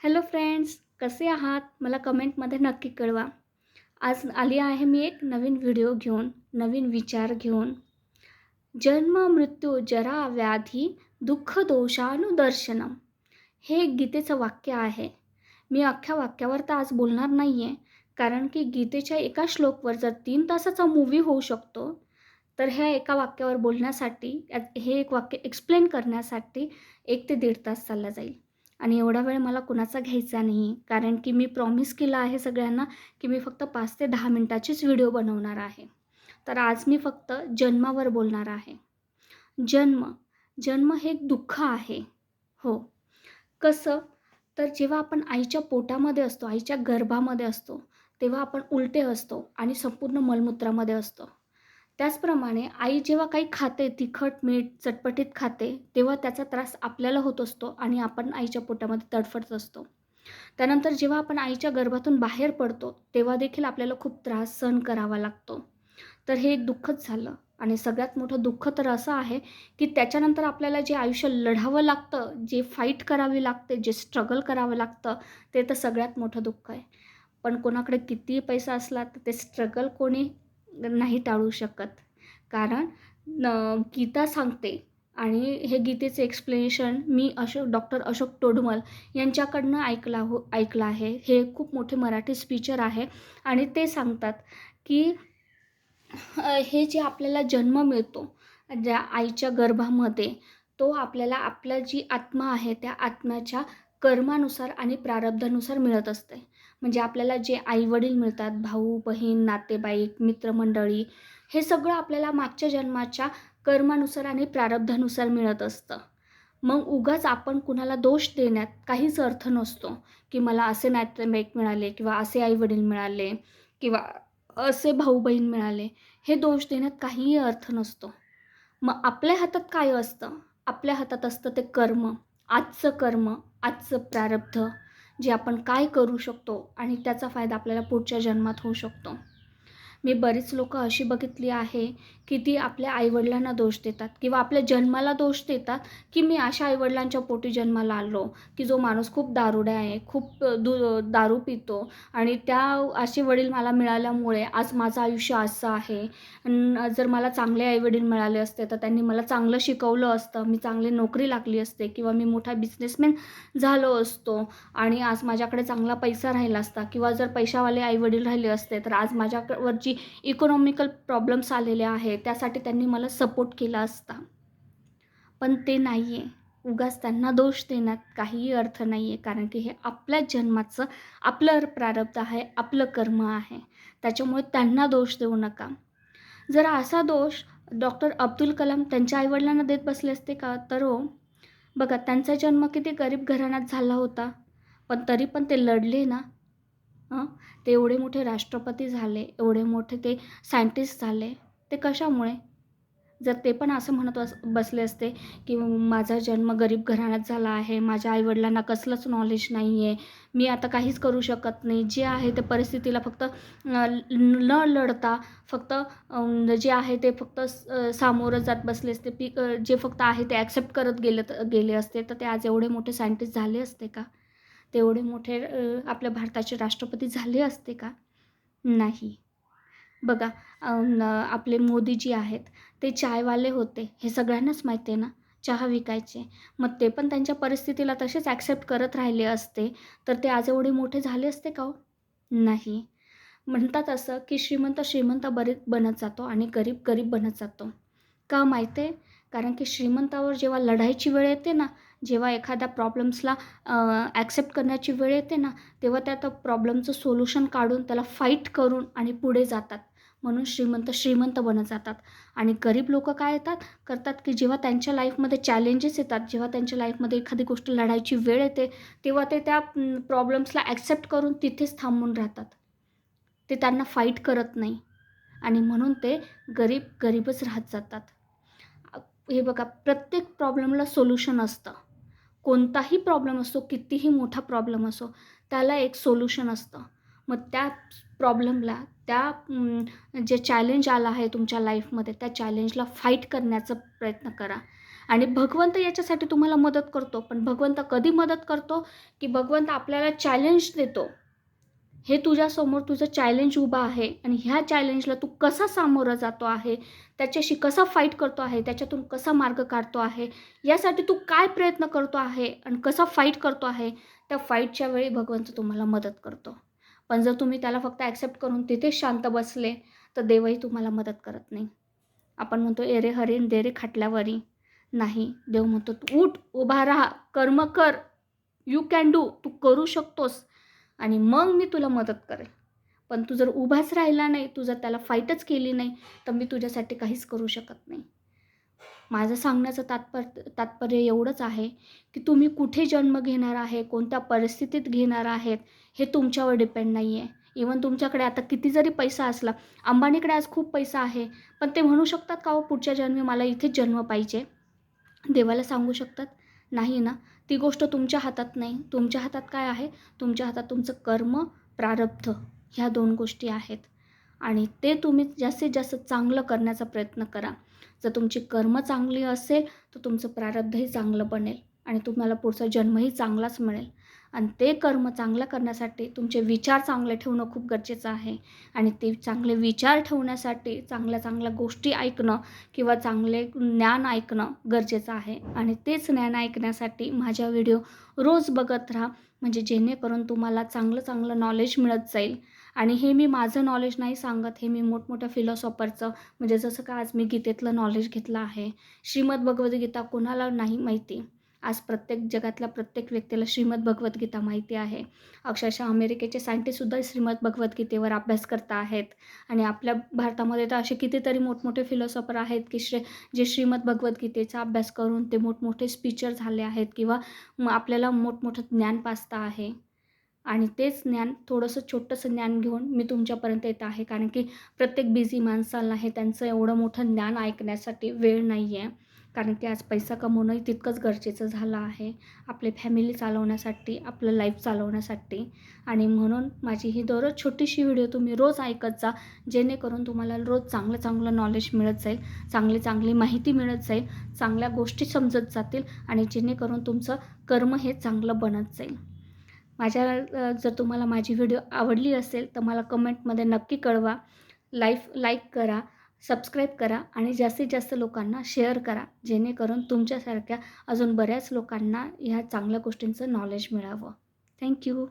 Hello friends, कसे आहात? मला कमेंटमध्ये नक्की कळवा. आज आली आहे मी एक नवीन व्हिडिओ घेऊन, नवीन विचार घेऊन. जन्म मृत्यू जरा व्याधी दुःख दोषानुदर्शनम. हे गीतेचं वाक्य आहे. मी अख्ख्या वाक्यावर तर आज बोलणार नाही आहे, कारण की गीतेच्या एका श्लोकवर जर 3 तासाचा मूव्ही होऊ शकतो, तर ह्या एका वाक्यावर बोलण्यासाठी हे एक वाक्य एक्सप्लेन करण्यासाठी 1 ते 1.5 तास चालला जाईल. आणि एवढा वेळ मला कुणाचा घ्यायचा नाही, कारण की मी प्रॉमिस केलं आहे सगळ्यांना, की मी फक्त 5 ते 10 मिनिटाचीच व्हिडिओ बनवणार आहे. तर आज मी फक्त जन्मावर बोलणार आहे. जन्म, जन्म हे एक दुःख आहे. हो. कसं? तर जेव्हा आपण आईच्या पोटामध्ये असतो, आईच्या गर्भामध्ये असतो, तेव्हा आपण उलटे असतो आणि संपूर्ण मलमूत्रामध्ये असतो. त्याचप्रमाणे आई जेव्हा काही खाते, तिखट, मीठ, चटपटीत खाते, तेव्हा त्याचा त्रास आपल्याला होत असतो आणि आपण आईच्या पोटामध्ये तडफडत असतो. त्यानंतर जेव्हा आपण आईच्या गर्भातून बाहेर पडतो, तेव्हा देखील आपल्याला खूप त्रास सहन करावा लागतो. तर हे एक दुःखच झालं आणि सगळ्यात मोठं दुःख तर असं आहे, की त्याच्यानंतर आपल्याला जे आयुष्य लढावं लागतं, जे फाईट करावी लागते, जे स्ट्रगल करावं लागतं, ते तर सगळ्यात मोठं दुःख आहे. पण कोणाकडे कितीही पैसा असला, तर ते स्ट्रगल कोणी नाही टाळू शकत. कारण गीता सांगते आणि हे गीतेचं एक्सप्लेनेशन मी डॉक्टर अशोक तोडमल यांच्याकडनं ऐकलं आहे. हे खूप मोठे मराठी स्पीचर आहे आणि ते सांगतात, की हे जे आपल्याला जन्म मिळतो, ज्या आईच्या गर्भामध्ये, तो आपल्याला आपल्या जी आत्मा आहे, त्या आत्म्याच्या कर्मानुसार आणि प्रारब्धानुसार मिळत असते. म्हणजे आपल्याला जे आई-वडील मिळतात, भाऊ-बहीण, नातेवाईक, मित्रमंडळी, हे सगळं आपल्याला मागच्या जन्माच्या कर्मानुसार आणि प्रारब्धानुसार मिळत असतं. मग उगाच आपण कुणाला दोष देण्यात काहीच अर्थ नसतो, की मला असे नातेवाईक मिळाले किंवा असे आई-वडील मिळाले किंवा असे भाऊ-बहीण मिळाले. हे दोष देण्यात काहीही अर्थ नसतो. मग आपल्या हातात काय असतं? आपल्या हातात असतं ते कर्म. आजचं कर्म, आजचं प्रारब्ध, जे आपण काय करू शकतो आणि त्याचा फायदा आपल्याला पुढच्या जन्मात होऊ शकतो. मी बरीच लोकं अशी बघितली आहे, की ती आपल्या आई-वडिलांना दोष देतात किंवा आपल्या जन्माला दोष देतात, की मी अशा आई-वडिलांच्या पोटी जन्माला आलो, की जो माणूस खूप दारुडा आहे, खूप दारू पितो आणि असे वडील मला मिळाल्यामुळे आज माझं आयुष्य असं आहे. जर मला चांगले आई-वडील मिळाले असते, तर त्यांनी मला चांगलं शिकवलं असतं, मी चांगली नोकरी लागली असते किंवा मी मोठा बिझनेसमॅन झालो असतो आणि आज माझ्याकडे चांगला पैसा राहिला असता किंवा जर पैशावाले आई-वडील राहिले असते, तर आज माझ्यावर जी इकॉनॉमिकल प्रॉब्लेम्स आलेले आहेत, त्यासाठी त्यांनी मला सपोर्ट केला असता. पण ते नाही आहे. उगाच त्यांना दोष देण्यात काहीही अर्थ नाही आहे. कारण की हे आपल्याच जन्माचं आपलं प्रारब्ध आहे, आपलं कर्म आहे. त्याच्यामुळे त्यांना दोष देऊ नका. जर असा दोष डॉक्टर अब्दुल कलाम त्यांच्या आई देत बसले असते का? तर हो. बघा त्यांचा जन्म किती गरीब घराण्यात झाला होता. पण तरी पण ते लढले ना. हं. ते एवढे मोठे राष्ट्रपती झाले, एवढे मोठे ते सायंटिस्ट झाले. ते कशामुळे? जर ते पण असं म्हणत बसले असते, की माझा जन्म गरीब घराण्यात झाला आहे, माझ्या आई-वडिलांना कसलंच नॉलेज नाही आहे, मी आता काहीच करू शकत नाही. जे आहे ते परिस्थितीला फक्त न लढता फक्त जे आहे ते फक्त सामोरं जात बसले असते. जे फक्त आहे ते ॲक्सेप्ट करत गेले असते, तर ते आज एवढे मोठे सायंटिस्ट झाले असते का? तेवढे मोठे आपल्या भारताचे राष्ट्रपती झाले असते का? नाही. बघा आपले मोदीजी आहेत, ते चायवाले होते. हे सगळ्यांनाच माहिती आहे ना, चहा विकायचे. मग ते पण त्यांच्या परिस्थितीला तसेच ॲक्सेप्ट करत राहिले असते, तर ते आज एवढे मोठे झाले असते का हो? नाही. म्हणतात असं, की श्रीमंत श्रीमंत बनत जातो आणि गरीब गरीब बनत जातो. का माहिती आहे? कारण की श्रीमंतावर जेव्हा लढायची वेळ येते ना, जेव्हा एखाद्या प्रॉब्लेम्सला ॲक्सेप्ट करण्याची वेळ येते ना, तेव्हा त्या प्रॉब्लेमचं सोल्युशन काढून त्याला फाईट करून आणि पुढे जातात. म्हणून श्रीमंत श्रीमंत बनत जातात आणि गरीब लोकं काय करतात, की जेव्हा त्यांच्या लाईफमध्ये चॅलेंजेस येतात, जेव्हा त्यांच्या लाईफमध्ये एखादी गोष्ट लढायची वेळ येते, तेव्हा ते त्या प्रॉब्लेम्सला ॲक्सेप्ट करून तिथेच थांबून राहतात. ते त्यांना फाईट करत नाही आणि म्हणून ते गरीब गरीबच राहत जातात. अ, हे बघा प्रत्येक प्रॉब्लेमला सोल्युशन असतं. कोणताही प्रॉब्लेम असो, कितीही मोठा प्रॉब्लेम असो, त्याला एक सोल्युशन असतं. मग त्या प्रॉब्लेमला, जे चॅलेंज आलं आहे तुमच्या लाईफमध्ये, त्या चॅलेंजला फाईट करण्याचा प्रयत्न करा आणि भगवंत याच्यासाठी तुम्हाला मदत करतो. पण भगवंत कधी मदत करतो, की भगवंत आपल्याला चॅलेंज देतो. हे तुझ्यासमोर तुझं चॅलेंज उभं आहे आणि ह्या चॅलेंजला तू कसा सामोरं जातो आहे, त्याच्याशी कसा फाईट करतो आहे, त्याच्यातून कसा मार्ग काढतो आहे, यासाठी तू काय प्रयत्न करतो आहे आणि कसा फाईट करतो आहे, त्या फाईटच्या वेळी भगवंत तुम्हाला मदत करतो. पण जर तुम्ही त्याला फक्त ॲक्सेप्ट करून तिथेच शांत बसले, तर देवही तुम्हाला मदत करत नाही. आपण म्हणतो, "ए रे हरीण दे रे खाटल्यावरी." नाही, देव म्हणतो, "तू उठ, उभा राहा, कर्म कर. You can do. तू करू शकतोस आणि मग मी तुला मदत करेल. पण तू जर उभाच राहिला नाही, तू जर त्याला फाईटच केली नाही, तर मी तुझ्यासाठी काहीच करू शकत नाही." माझं सांगण्याचं तात्पर्य एवढंच आहे, की तुम्ही कुठे जन्म घेणार आहे, कोणत्या परिस्थितीत घेणार आहेत, हे तुमच्यावर डिपेंड नाही आहे. इव्हन तुमच्याकडे आता किती जरी पैसा असला, अंबानीकडे आज खूप पैसा आहे, पण ते म्हणू शकतात का हो पुढच्या जन्मी मला इथेच जन्म पाहिजे? देवाला सांगू शकतात? नाही ना. ती गोष्ट तुमच्या हातात नाही. तुमच्या हातात काय आहे? तुमच्या हातात तुमचं कर्म, प्रारब्ध ह्या 2 गोष्टी आहेत आणि ते तुम्ही जास्तीत जास्त चांगलं करण्याचा प्रयत्न करा. जर तुमची कर्म चांगली असेल, तर तुमचं प्रारब्धही चांगलं बनेल आणि तुम्हाला पुढचा जन्मही चांगलाच मिळेल आणि ते कर्म चांगलं करण्यासाठी तुमचे विचार चांगले ठेवणं खूप गरजेचं आहे आणि ते चांगले विचार ठेवण्यासाठी चांगल्या गोष्टी ऐकणं किंवा चांगले ज्ञान ऐकणं गरजेचं आहे आणि तेच ज्ञान ऐकण्यासाठी माझ्या व्हिडिओ रोज बघत राहा, म्हणजे जेणेकरून तुम्हाला चांगलं नॉलेज मिळत जाईल. आणि हे मी माझं नॉलेज नाही सांगत, हे मी मोठमोठ्या फिलॉसॉफरचं, म्हणजे जसं का आज मी गीतेतलं नॉलेज घेतलं आहे. श्रीमद भगवद्गीता कोणाला नाही माहिती? आज प्रत्येक जगातल्या प्रत्येक व्यक्तीला श्रीमद भगवद्गीता माहिती आहे. अक्षरशः अमेरिकेचे सायंटिस्टसुद्धा श्रीमद भगवद्गीतेवर अभ्यास करत आहेत आणि आपल्या भारतामध्ये तर असे कितीतरी मोठमोठे फिलॉसॉफर आहेत, की जे श्रीमद भगवद्गीतेचा अभ्यास करून ते मोठमोठे स्पीचर झाले आहेत किंवा आपल्याला मोठमोठं ज्ञान पाजतं आहे. आणि तेच ज्ञान थोडंसं छोटंसं ज्ञान घेऊन मी तुमच्यापर्यंत येत आहे. कारण की प्रत्येक बिझी माणसाला हे त्यांचं एवढं मोठं ज्ञान ऐकण्यासाठी वेळ नाही आहे. कारण की आज पैसा कमवणंही तितकंच गरजेचं झालं आहे. आपली फॅमिली चालवण्यासाठी, आपलं लाईफ चालवण्यासाठी आणि म्हणून माझी ही दररोज छोटीशी व्हिडिओ तुम्ही रोज ऐकत जा. जेणेकरून तुम्हाला रोज चांगलं नॉलेज मिळत जाईल, चांगली माहिती मिळत जाईल, चांगल्या गोष्टी समजत जातील आणि जेणेकरून तुमचं कर्म हे चांगलं बनत जाईल. जर तुम्हाला माझी व्हिडिओ आवडली असेल तर मला कमेंटमध्ये नक्की कळवा. लाईक करा, सबस्क्राईब करा आणि जास्तीत जास्त लोकांना शेअर करा. जेणेकरून तुमच्यासारख्या अजून बऱ्याच लोकांना ह्या चांगल्या गोष्टींचं नॉलेज मिळावं. Thank you.